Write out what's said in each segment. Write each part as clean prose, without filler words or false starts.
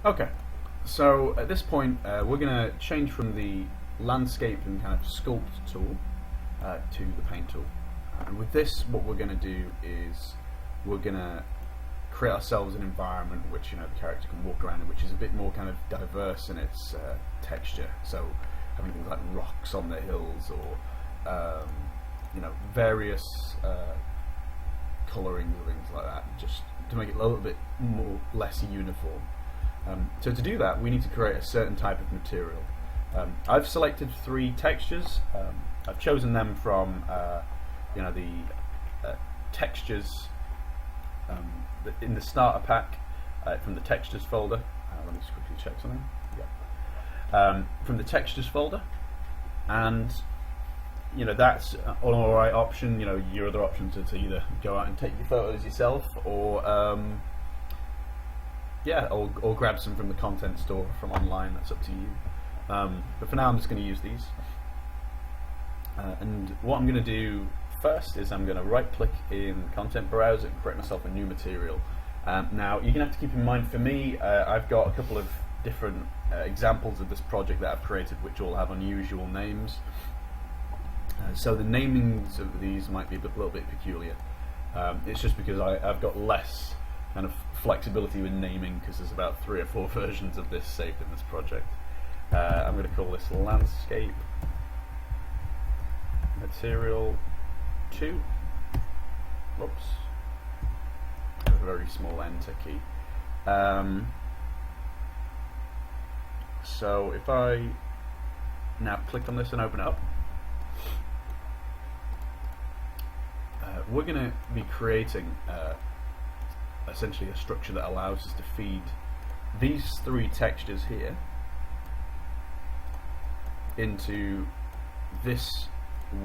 Okay, so at this point we're going to change from the landscape and kind of sculpt tool to the paint tool. And with this, what we're going to do is we're going to create ourselves an environment which the character can walk around in, which is a bit more kind of diverse in its texture. So having things like rocks on the hills, or various colorings and things like that, just to make it a little bit less uniform. So to do that, we need to create a certain type of material. I've selected 3 textures. I've chosen them from the textures in the starter pack from the textures folder. Let me just quickly check something. Yeah. From the textures folder, and that's an alright option. Your other options are to either go out and take your photos yourself, or or grab some from the content store from online. That's up to you. But for now, I'm just going to use these. And what I'm going to do first is I'm going to right-click in the content browser and create myself a new material. Now, you're going to have to keep in mind, for me, I've got a couple of different examples of this project that I've created, which all have unusual names. So the namings of these might be a little bit peculiar. It's just because I've got less kind of flexibility with naming, because there's about 3 or 4 versions of this saved in this project. I'm going to call this landscape material 2. Whoops. A very small enter key. So if I now click on this and open it up, we're going to be creating essentially a structure that allows us to feed these 3 textures here into this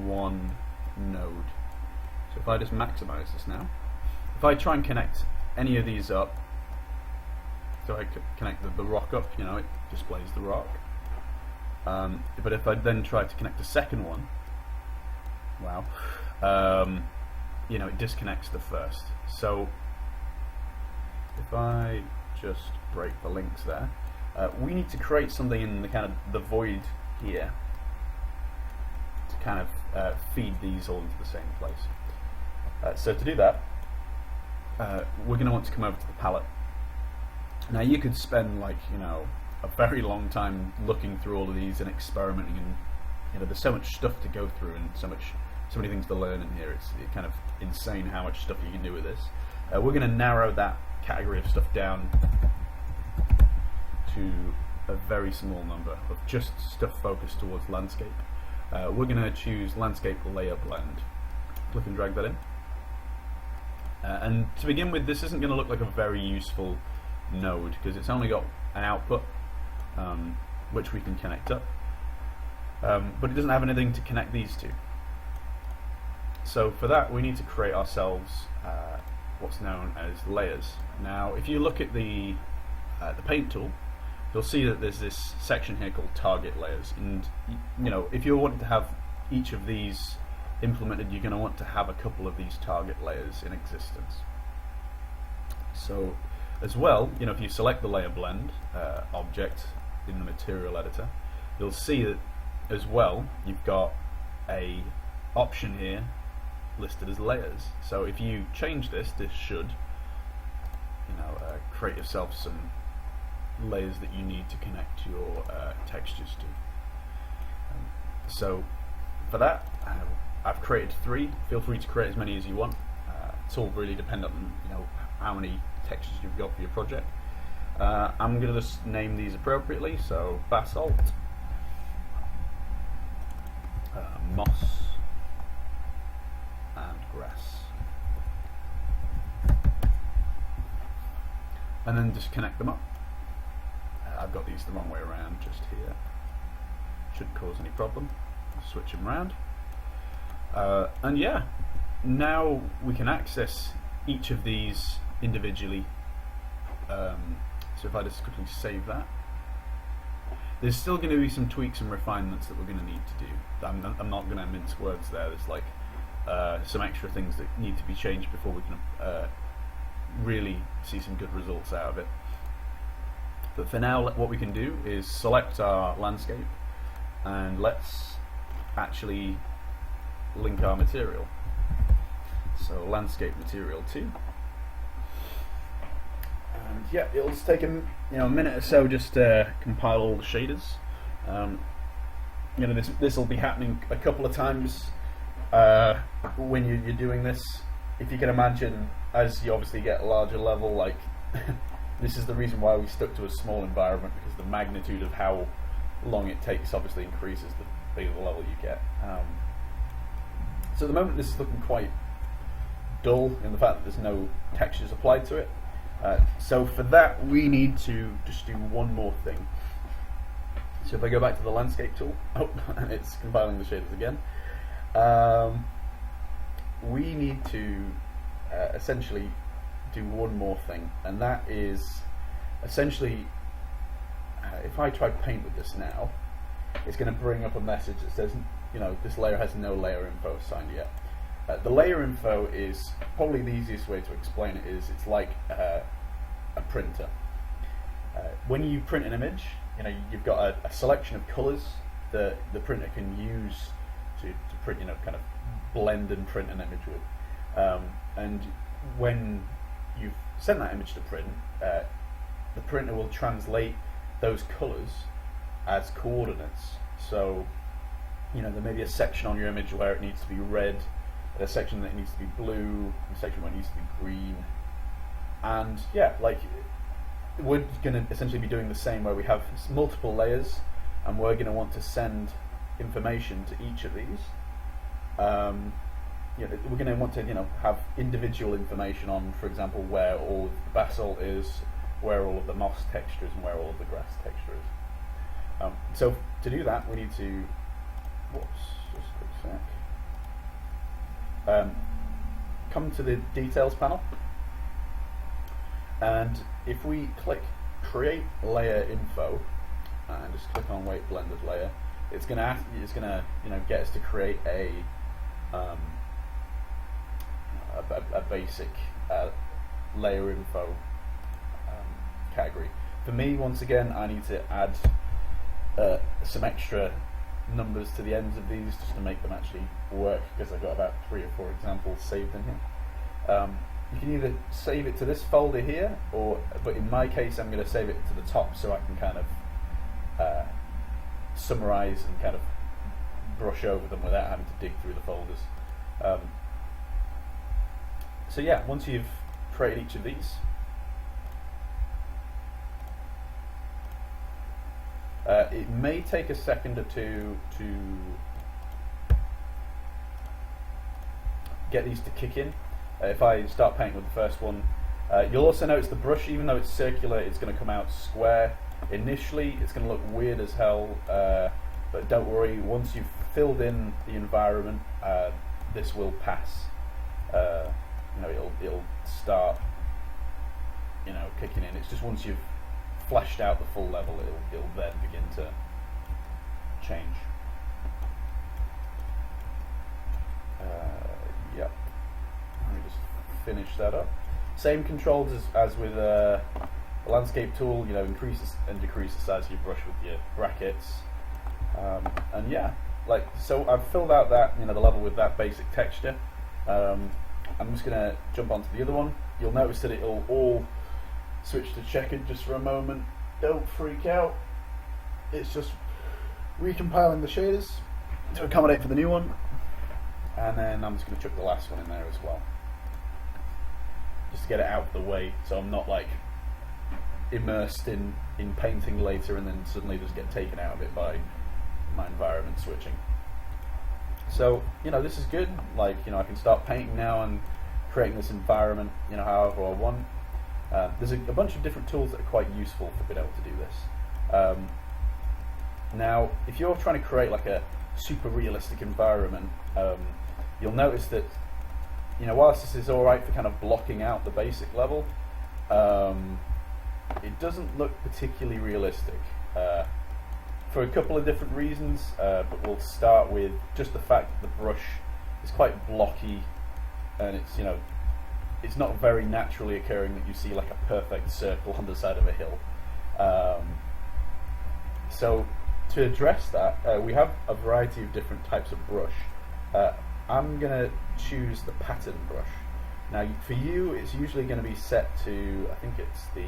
one node. So if I just maximize this now, if I try and connect any of these up, so I connect the rock up, it displays the rock. But if I then try to connect the second one, wow, it disconnects the first. So if I just break the links there, we need to create something in the kind of the void here to kind of feed these all into the same place. So to do that, we're going to want to come over to the palette. Now you could spend a very long time looking through all of these and experimenting, and there's so much stuff to go through and so many things to learn in here. It's kind of insane how much stuff you can do with this. We're going to narrow that category of stuff down to a very small number of just stuff focused towards landscape. We're going to choose landscape layer blend. Click and drag that in. And to begin with, this isn't going to look like a very useful node because it's only got an output which we can connect up, but it doesn't have anything to connect these two. So for that, we need to create ourselves what's known as layers. Now, if you look at the paint tool, you'll see that there's this section here called target layers, and if you're wanting to have each of these implemented, you're going to want to have a couple of these target layers in existence. So as well, if you select the layer blend object in the material editor, you'll see that as well you've got a option here listed as layers. So if you change this should create yourself some layers that you need to connect your textures to. So for that, I've created 3. Feel free to create as many as you want. It's all really dependent on how many textures you've got for your project. I'm going to just name these appropriately. So basalt, moss, and grass, and then just connect them up. I've got these the wrong way around just here. Shouldn't cause any problem. I'll switch them around. And yeah, now we can access each of these individually. So if I just quickly save that, there's still going to be some tweaks and refinements that we're going to need to do. I'm not going to mince words there. There's some extra things that need to be changed before we can really see some good results out of it. But for now, what we can do is select our landscape, and let's actually link our material. So landscape material 2, and yeah, it'll just take a minute or so just to compile all the shaders. This will be happening a couple of times when you're doing this. If you can imagine, as you obviously get a larger level, like this is the reason why we stuck to a small environment, because the magnitude of how long it takes obviously increases the bigger the level you get. So at the moment this is looking quite dull in the fact that there's no textures applied to it. So for that we need to just do one more thing. So if I go back to the landscape tool, it's compiling the shaders again. We need to essentially do one more thing, and that is essentially, if I try paint with this now, it's going to bring up a message that says, this layer has no layer info assigned yet. The layer info is probably the easiest way to explain it. Is it's like a printer. When you print an image, you've got a selection of colours that the printer can use to print, kind of blend and print an image with. And when you've sent that image to print, the printer will translate those colours as coordinates. So, there may be a section on your image where it needs to be red, a section that needs to be blue, a section where it needs to be green, and yeah, we're going to essentially be doing the same, where we have multiple layers, and we're going to want to send information to each of these. We're going to want to have individual information on, for example, where all of the basalt is, where all of the moss texture is, and where all of the grass texture is. So to do that, we need to, just a quick sec. Come to the details panel, and if we click create layer info and just click on weight blended layer, it's gonna get us to create a basic layer info category. For me, once again, I need to add some extra numbers to the ends of these just to make them actually work, because I've got about 3 or 4 examples saved in here. You can either save it to this folder here, but in my case I'm going to save it to the top so I can kind of summarize and kind of brush over them without having to dig through the folders. So yeah, once you've created each of these, it may take a second or two to get these to kick in. If I start painting with the first one, you'll also notice the brush, even though it's circular, it's going to come out square. Initially it's going to look weird as hell, but don't worry, once you've filled in the environment, this will pass. It'll start kicking in. It's just once you've fleshed out the full level, it'll then begin to change. Yep. Let me just finish that up. Same controls as with the landscape tool. Increase and decrease the size of your brush with your brackets. And yeah, so I've filled out that the level with that basic texture. I'm just gonna jump onto the other one. You'll notice that it'll all switch to checkered just for a moment. Don't freak out. It's just recompiling the shaders to accommodate for the new one. And then I'm just going to chuck the last one in there as well, just to get it out of the way, so I'm not immersed in painting later and then suddenly just get taken out of it by my environment switching. So this is good. I can start painting now and creating this environment however I want. There's a bunch of different tools that are quite useful for being able to do this. Now, if you're trying to create a super realistic environment, you'll notice that whilst this is alright for kind of blocking out the basic level, it doesn't look particularly realistic for a couple of different reasons, but we'll start with just the fact that the brush is quite blocky, and it's not very naturally occurring that you see a perfect circle on the side of a hill. So to address that, we have a variety of different types of brush. I'm going to choose the pattern brush. Now for you, it's usually going to be set to, I think it's the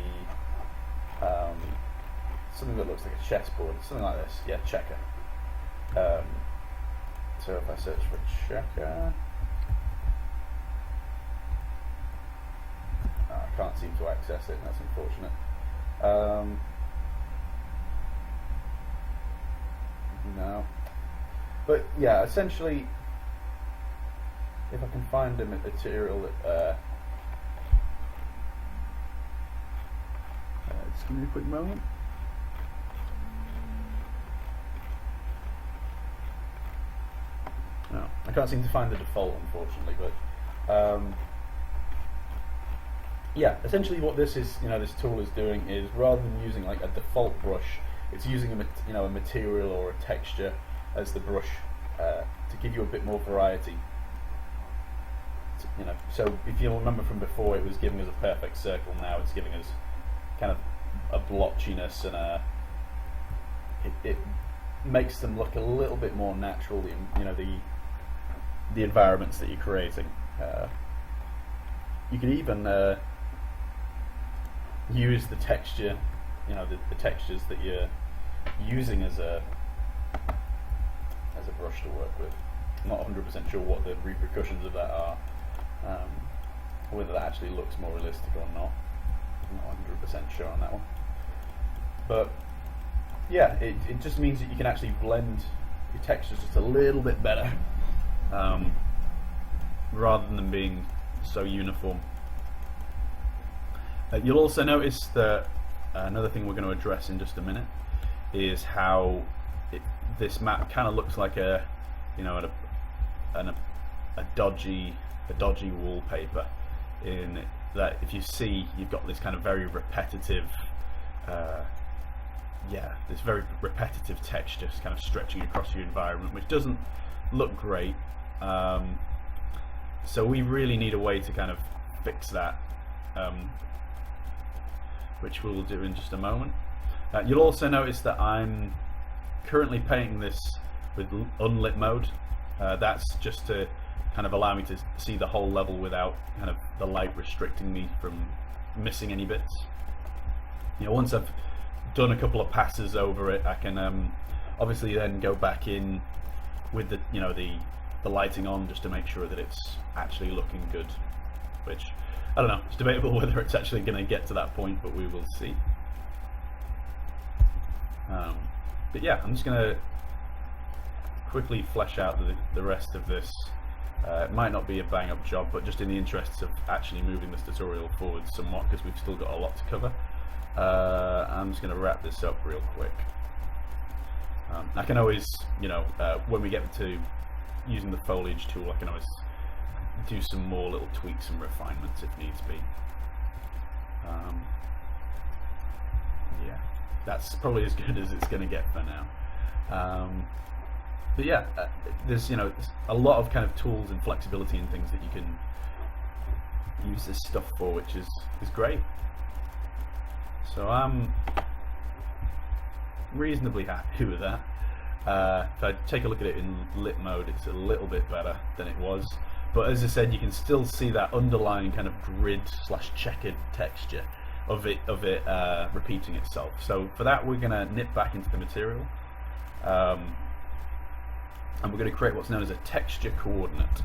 something that looks like a chessboard, something like this. Yeah, checker. So if I search for checker, I can't seem to access it. That's unfortunate. No, but yeah, essentially, if I can find a material that just give me a quick moment. No, I can't seem to find the default, unfortunately, but yeah, essentially what this is, this tool is doing is, rather than using like a default brush, it's using a material or a texture as the brush to give you a bit more variety. So if you'll remember from before, it was giving us a perfect circle. Now it's giving us kind of a blotchiness, and it makes them look a little bit more natural. The environments that you're creating. You can even use the texture, the textures that you're using as a brush to work with. I'm not 100% sure what the repercussions of that are, whether that actually looks more realistic or not. I'm not 100% sure on that one. But yeah, it just means that you can actually blend your textures just a little bit better, rather than being so uniform. You'll also notice that another thing we're going to address in just a minute is how this map kind of looks like a dodgy wallpaper. In that, if you see, you've got this kind of very repetitive, this very repetitive texture kind of stretching across your environment, which doesn't look great. So we really need a way to kind of fix that, which we'll do in just a moment. You'll also notice that I'm currently painting this with unlit mode. That's just to kind of allow me to see the whole level without kind of the light restricting me from missing any bits. Once I've done a couple of passes over it, I can obviously then go back in with the lighting on, just to make sure that it's actually looking good, which I don't know, it's debatable whether it's actually going to get to that point, but we will see. But yeah, I'm just going to quickly flesh out the rest of this. It might not be a bang up job, but just in the interests of actually moving this tutorial forward somewhat, because we've still got a lot to cover, I'm just going to wrap this up real quick. I can always, when we get to using the foliage tool, I can always do some more little tweaks and refinements if needs be. Yeah, that's probably as good as it's going to get for now. But yeah, there's a lot of kind of tools and flexibility and things that you can use this stuff for, which is great. So I'm reasonably happy with that. If I take a look at it in lit mode, it's a little bit better than it was. But as I said, you can still see that underlying kind of grid / checkered texture of it repeating itself. So for that, we're going to nip back into the material, and we're going to create what's known as a texture coordinate.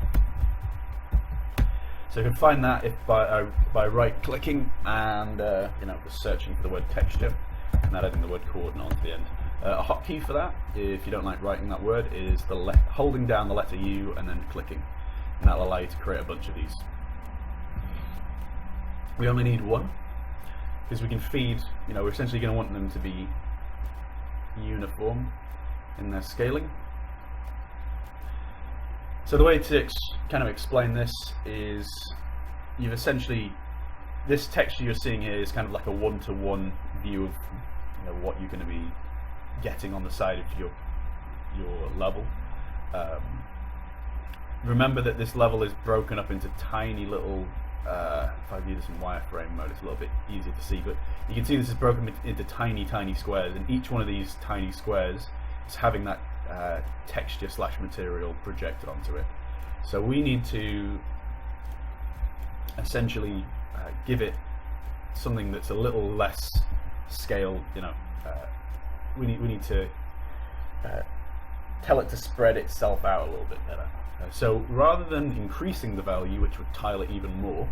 So you can find that by right-clicking and just searching for the word texture and adding the word coordinate onto the end. A hotkey for that, if you don't like writing that word, is holding down the letter U and then clicking, and that'll allow you to create a bunch of these. We only need one, because we can feed, we're essentially going to want them to be uniform in their scaling. So the way to kind of explain this is, you've essentially, this texture you're seeing here is kind of like a one-to-one view of what you're going to be getting on the side of your level. Remember that this level is broken up into tiny little if I do this in wireframe mode, it's a little bit easier to see, but you can see this is broken into tiny squares, and each one of these tiny squares is having that texture / material projected onto it. So we need to essentially give it something that's a little less scaled. We need to tell it to spread itself out a little bit better. So rather than increasing the value, which would tile it even more,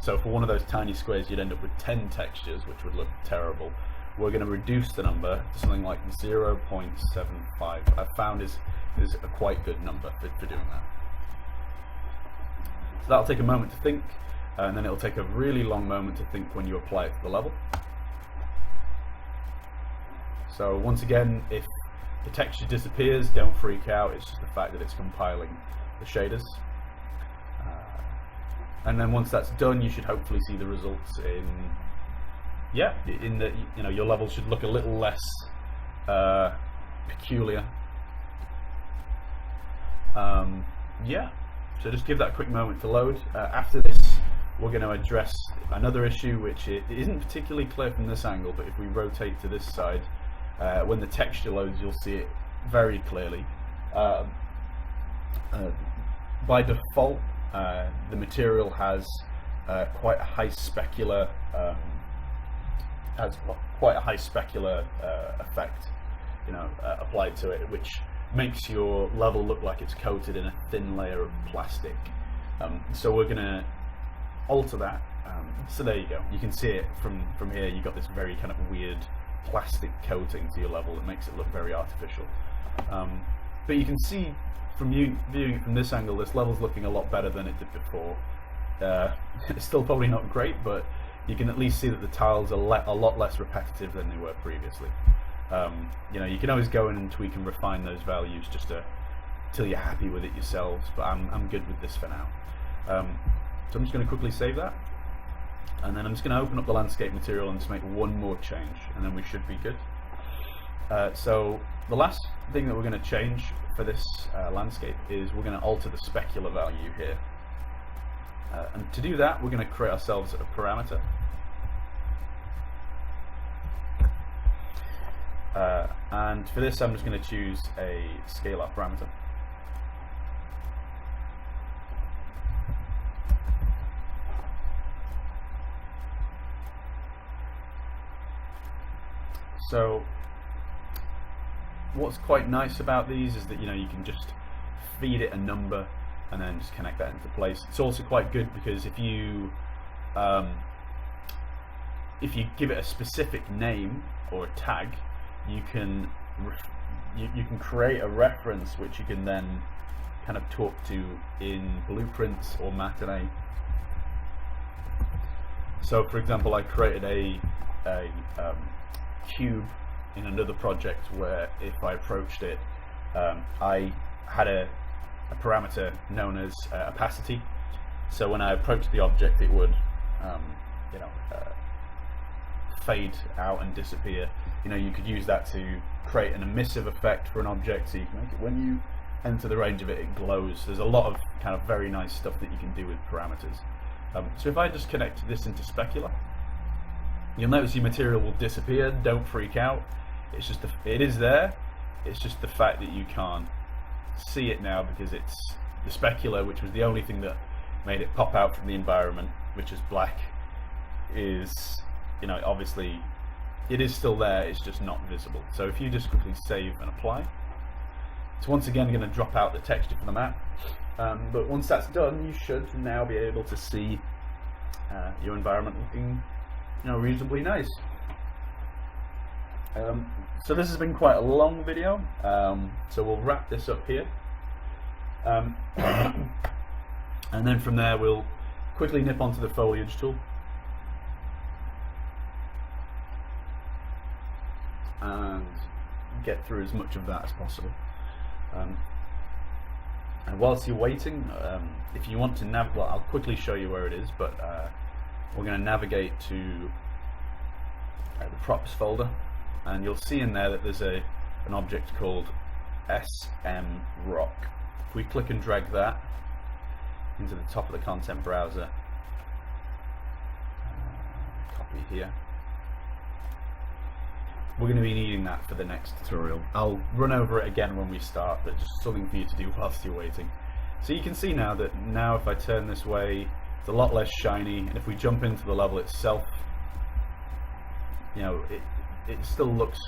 so for one of those tiny squares you'd end up with 10 textures, which would look terrible, we're going to reduce the number to something like 0.75. I've found is a quite good number for doing that. So that'll take a moment to think, and then it'll take a really long moment to think when you apply it to the level. So once again, if the texture disappears, don't freak out, it's just the fact that it's compiling the shaders. And then once that's done, you should hopefully see the results in that your level should look a little less peculiar. So just give that a quick moment to load. After this, we're going to address another issue which it isn't particularly clear from this angle, but if we rotate to this side, when the texture loads, you'll see it very clearly. By default, the material has quite a high specular effect, applied to it, which makes your level look like it's coated in a thin layer of plastic. So we're going to alter that. So there you go. You can see it from here. You've got this very kind of weird plastic coating to your level that makes it look very artificial. But you can see from viewing it from this angle, this level's looking a lot better than it did before. It's still probably not great, but you can at least see that the tiles are a lot less repetitive than they were previously. You can always go in and tweak and refine those values just till you're happy with it yourselves, but I'm good with this for now. So I'm just going to quickly save that, and then I'm just going to open up the landscape material and just make one more change, and then we should be good. So the last thing that we're going to change for this landscape is we're going to alter the specular value here. And to do that, we're going to create ourselves a parameter. And for this, I'm just going to choose a scalar parameter. So what's quite nice about these is that you can just feed it a number and then just connect that into place. It's also quite good because if you give it a specific name or a tag, you can create a reference which you can then kind of talk to in blueprints or matinee. So for example, I created a cube in another project where if I approached it, I had a parameter known as opacity. So when I approached the object, it would fade out and disappear. You could use that to create an emissive effect for an object, so you can make it when you enter the range of it, it glows. There's a lot of kind of very nice stuff that you can do with parameters. So if I just connect this into specular, you'll notice your material will disappear. Don't freak out. It's just it is there. It's just the fact that you can't see it now because it's the specular, which was the only thing that made it pop out from the environment, which is black, is obviously it is still there, it's just not visible. So if you just quickly save and apply, it's once again going to drop out the texture for the map, but once that's done, you should now be able to see your environment looking reasonably nice. So this has been quite a long video, so we'll wrap this up here, and then from there we'll quickly nip onto the foliage tool and get through as much of that as possible. And whilst you're waiting, if you want to navigate, well, I'll quickly show you where it is, but we're going to navigate to the props folder, and you'll see in there that there's an object called SM Rock. If we click and drag that into the top of the content browser, happy here. We're going to be needing that for the next tutorial. I'll run over it again when we start, but just something for you to do whilst you're waiting. So you can see now that if I turn this way, it's a lot less shiny, and if we jump into the level itself, you know, it still looks,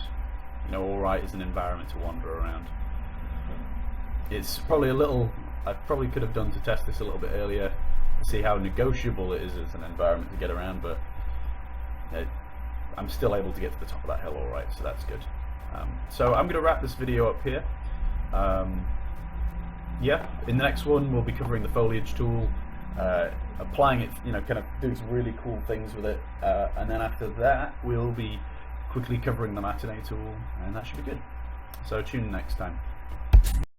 you know, alright as an environment to wander around. It's probably a little, I probably could have done to test this a little bit earlier to see how negotiable it is as an environment to get around, but I'm still able to get to the top of that hill alright, so that's good. So I'm going to wrap this video up here. Yeah, in the next one we'll be covering the foliage tool, applying it, you know, kind of doing some really cool things with it, and then after that we'll be quickly covering the matinee tool, and that should be good. So tune in next time.